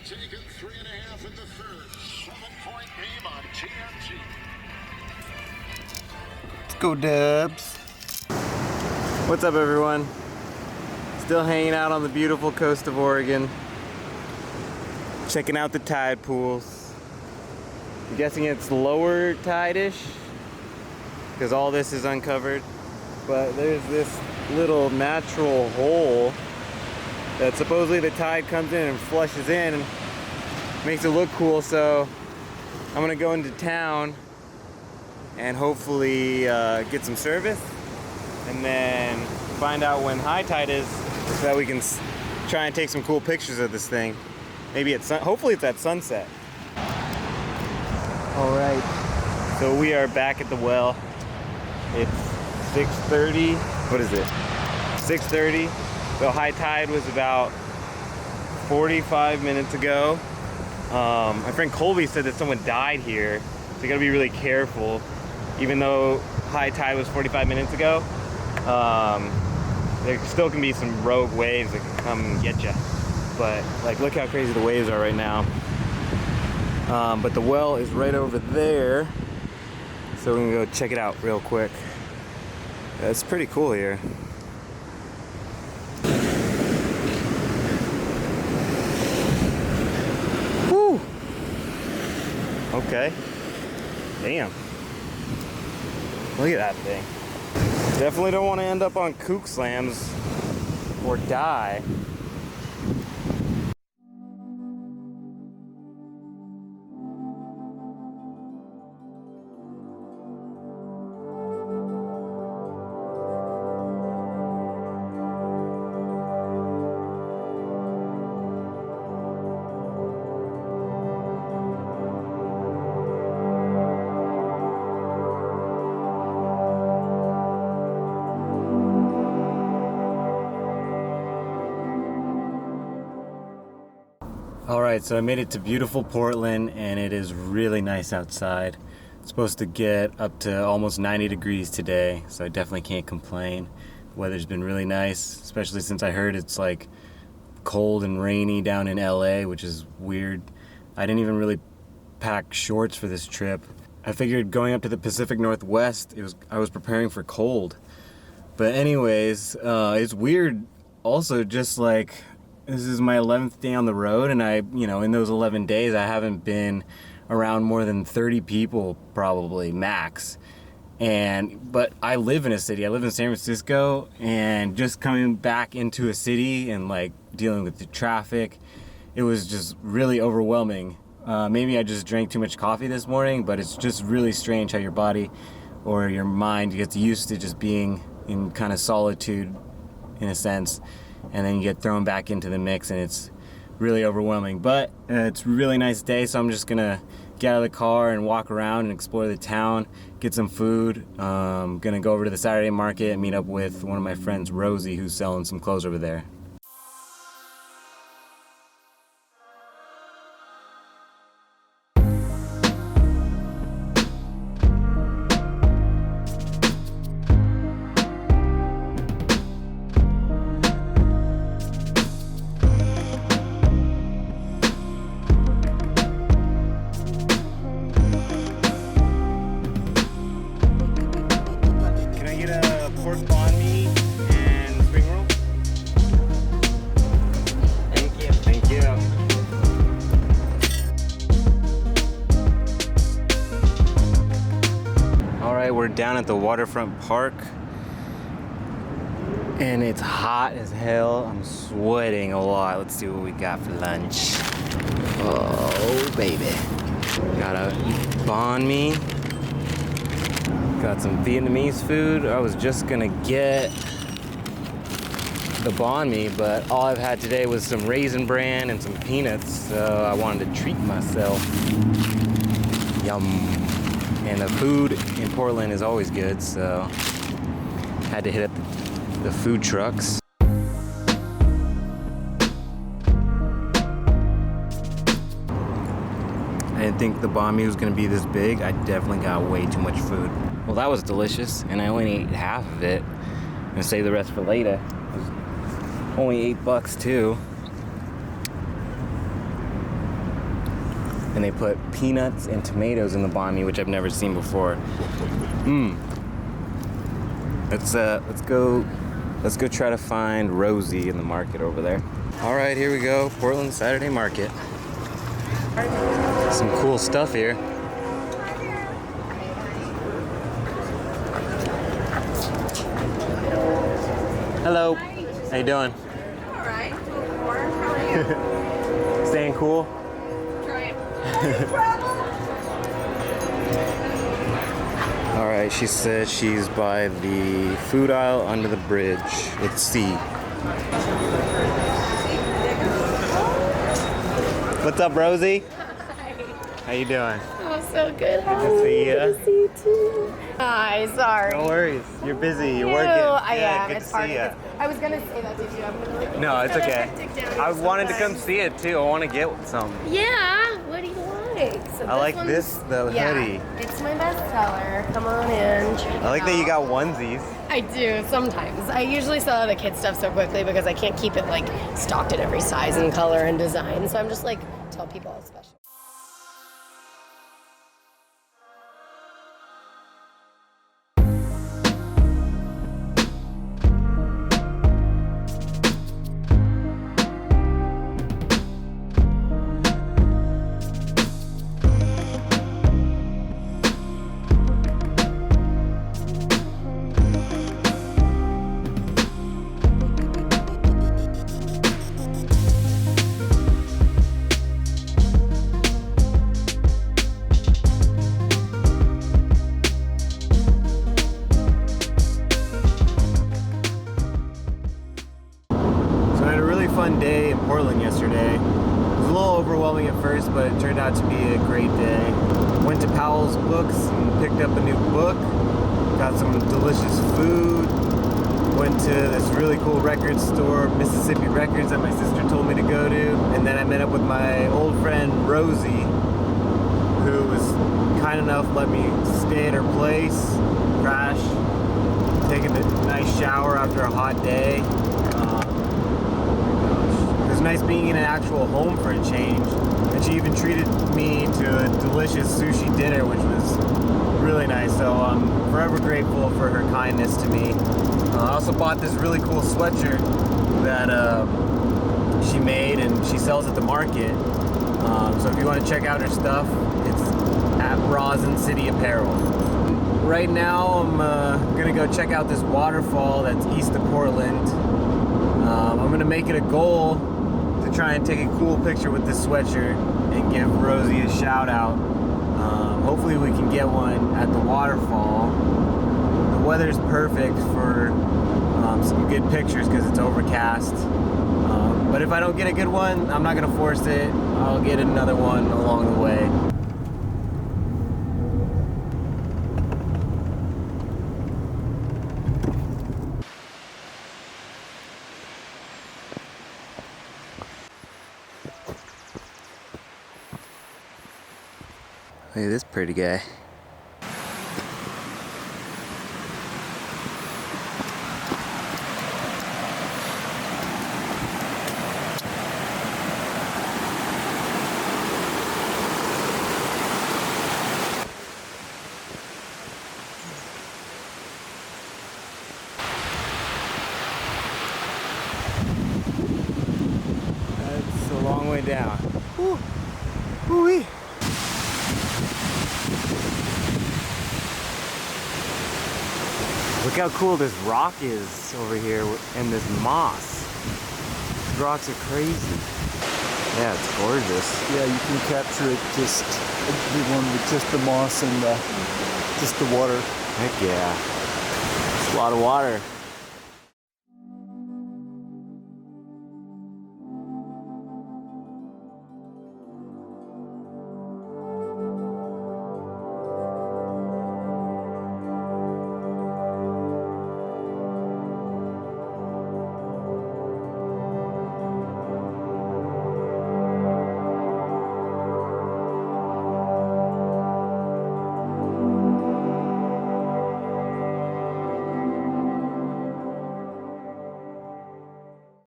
taken 3.5 in the third. 7-point game on TNT. Let's go, Dubs. What's up, everyone? Still hanging out on the beautiful coast of Oregon. Checking out the tide pools. I'm guessing it's lower tide-ish because all this is uncovered. But there's this little natural hole that supposedly the tide comes in and flushes in and makes it look cool. So I'm gonna go into town and hopefully get some service and then find out when high tide is so that we can try and take some cool pictures of this thing. Maybe it's hopefully it's at sunset. All right, so we are back at the well. It's 6:30. What is it? 6:30. The high tide was about 45 minutes ago. My friend Colby said that someone died here, so you gotta be really careful. Even though high tide was 45 minutes ago, there still can be some rogue waves that can come and get you. But like, look how crazy the waves are right now. But the well is right over there, so we're gonna go check it out real quick. It's pretty cool here. Woo! Okay. Damn. Look at that thing. Definitely don't want to end up on kook slams or die. Alright, so I made it to beautiful Portland and it is really nice outside. It's supposed to get up to almost 90 degrees today, so I definitely can't complain. The weather's been really nice, especially since I heard it's like cold and rainy down in LA, which is weird. I didn't even really pack shorts for this trip. I figured going up to the Pacific Northwest, I was preparing for cold. But anyways, it's weird also, just like this is my 11th day on the road, and in those 11 days, I haven't been around more than 30 people, probably, max. But I live in a city. I live in San Francisco, and just coming back into a city and like dealing with the traffic, it was just really overwhelming. Maybe I just drank too much coffee this morning, but it's just really strange how your body or your mind gets used to just being in kind of solitude, in a sense. And then you get thrown back into the mix and it's really overwhelming. But it's a really nice day, so I'm just gonna get out of the car and walk around and explore the town, get some food. Gonna go over to the Saturday market and meet up with one of my friends, Rosie, who's selling some clothes over there. Pork banh mi and spring roll. Thank you. Thank you. All right, we're down at the waterfront park, and it's hot as hell. I'm sweating a lot. Let's see what we got for lunch. Oh, baby. Got a banh mi. Got some Vietnamese food. I was just gonna get the banh mi, but all I've had today was some Raisin Bran and some peanuts, so I wanted to treat myself. Yum. And the food in Portland is always good, so had to hit up the food trucks. I didn't think the banh mi was gonna be this big. I definitely got way too much food. Well, that was delicious, and I only ate half of it. I'm gonna save the rest for later. It was only $8 too. And they put peanuts and tomatoes in the banh mi, which I've never seen before. Let's go try to find Rosie in the market over there. All right, here we go, Portland Saturday Market. Some cool stuff here. Hello. Hi. How you doing? All right. How are you? Staying cool? Trying. All right, she said she's by the food aisle under the bridge. Let's see. What's up, Rosie? Hi. How you doing? Oh, so good. How Good to see ya. Good to see you too. Hi, sorry. No worries. You're busy. You're Ew, working. I Yeah, am. good It's to hard. see ya. I was gonna say that to you. I'm gonna like. No, it's kinda okay. hectic down here I wanted to come sometimes. see it too. I want to get some. Yeah. What do you like? So I like one's- this, the yeah, hoodie. It's my bestseller. Come on in. Check it I like that you got out. onesies. I do sometimes. I usually sell out the kid stuff so quickly because I can't keep it like stocked in every size and color and design. So I'm just like tell people it's special. So I had a really fun day in Portland yesterday. It was a little overwhelming at first, but it turned out to be a great day. Went to Powell's Books and picked up a new book. Got some delicious food. Went to this really cool record store, Mississippi Records, that my sister told me to go to. And then I met up with my old friend Rosie, who was kind enough to let me stay at her place, crash, taking a nice shower after a hot day. It was nice being in an actual home for a change, and she even treated me to a delicious sushi dinner, which was really nice. So I'm forever grateful for her kindness to me. I also bought this really cool sweatshirt that she made, and she sells at the market. So if you want to check out her stuff, it's at Rosin City Apparel. Right now, I'm gonna go check out this waterfall that's east of Portland. I'm gonna make it a goal to try and take a cool picture with this sweatshirt and give Rosie a shout out. Hopefully we can get one at the waterfall. The weather's perfect for some good pictures because it's overcast. But if I don't get a good one, I'm not gonna force it. I'll get another one along the way. Look at this pretty guy. That's a long way down. Woo. Woo-wee. Look how cool this rock is over here and this moss. These rocks are crazy. Yeah, it's gorgeous. Yeah, you can capture it just a big one with just the moss and just the water. Heck yeah. It's a lot of water.